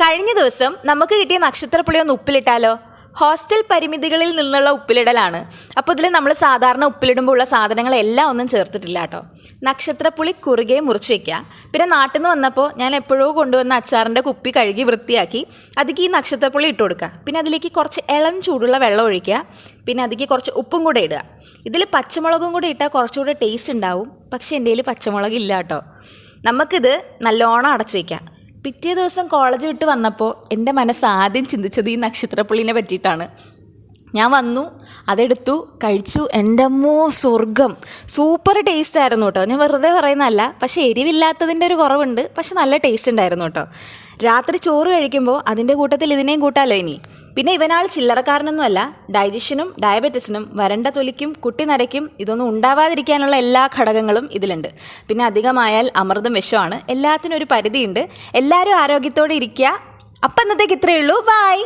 കഴിഞ്ഞ ദിവസം നമുക്ക് കിട്ടിയ നക്ഷത്രപ്പുളി ഒന്ന് ഉപ്പിലിട്ടാലോ? ഹോസ്റ്റൽ പരിമിതികളിൽ നിന്നുള്ള ഉപ്പിലിടലാണ്. അപ്പോൾ ഇതിൽ നമ്മൾ സാധാരണ ഉപ്പിലിടുമ്പോൾ ഉള്ള സാധനങ്ങളെല്ലാം ഒന്നും ചേർത്തിട്ടില്ല കേട്ടോ. നക്ഷത്രപ്പുളി കുറുകെ മുറിച്ച് വയ്ക്കുക. പിന്നെ നാട്ടിൽ നിന്ന് വന്നപ്പോൾ ഞാൻ എപ്പോഴോ കൊണ്ടുവന്ന അച്ചാറിൻ്റെ കുപ്പി കഴുകി വൃത്തിയാക്കി അതിലേക്ക് ഈ നക്ഷത്രപ്പുളി ഇട്ട് കൊടുക്കുക. പിന്നെ അതിലേക്ക് കുറച്ച് ഇളം ചൂടുള്ള വെള്ളം ഒഴിക്കുക. പിന്നെ അതിലേക്ക് കുറച്ച് ഉപ്പും കൂടെ ഇടുക. ഇതിൽ പച്ചമുളകും കൂടെ ഇട്ടാൽ കുറച്ചുകൂടെ ടേസ്റ്റ് ഉണ്ടാവും. പക്ഷേ എൻ്റെ കയ്യിൽ പച്ചമുളക് ഇല്ല കേട്ടോ. നമുക്കിത് നല്ലോണം അടച്ചു വയ്ക്കാം. പിറ്റേ ദിവസം കോളേജ് വിട്ട് വന്നപ്പോൾ എൻ്റെ മനസ്സ് ആദ്യം ചിന്തിച്ചത് ഈ നക്ഷത്രപ്പുളിനെ പറ്റിയിട്ടാണ്. ഞാൻ വന്നു, അതെടുത്തു, കഴിച്ചു. എൻ്റെ അമ്മോ സ്വർഗം! സൂപ്പർ ടേസ്റ്റ് ആയിരുന്നു കേട്ടോ. ഞാൻ വെറുതെ പറയുന്നതല്ല. പക്ഷേ എരിവില്ലാത്തതിൻ്റെ ഒരു കുറവുണ്ട്. പക്ഷെ നല്ല ടേസ്റ്റ് ഉണ്ടായിരുന്നു കേട്ടോ. രാത്രി ചോറ് കഴിക്കുമ്പോൾ അതിൻ്റെ കൂട്ടത്തിൽ ഇതിനെയും കൂട്ടാമല്ലോ ഇനി. പിന്നെ ഇവനാൾ ചില്ലറക്കാരനൊന്നുമല്ല. ഡൈജഷനും ഡയബറ്റീസിനും വരണ്ട തൊലിക്കും കുട്ടി നരയ്ക്കും ഇതൊന്നും ഉണ്ടാവാതിരിക്കാനുള്ള എല്ലാ ഘടകങ്ങളും ഇതിലുണ്ട്. പിന്നെ അധികമായാൽ അമൃതം വിഷമാണ്. എല്ലാത്തിനും ഒരു പരിധിയുണ്ട്. എല്ലാവരും ആരോഗ്യത്തോടെ ഇരിക്കുക. അപ്പം ഇന്നത്തേക്ക് ഇത്രയേ ഉള്ളൂ. ബൈ.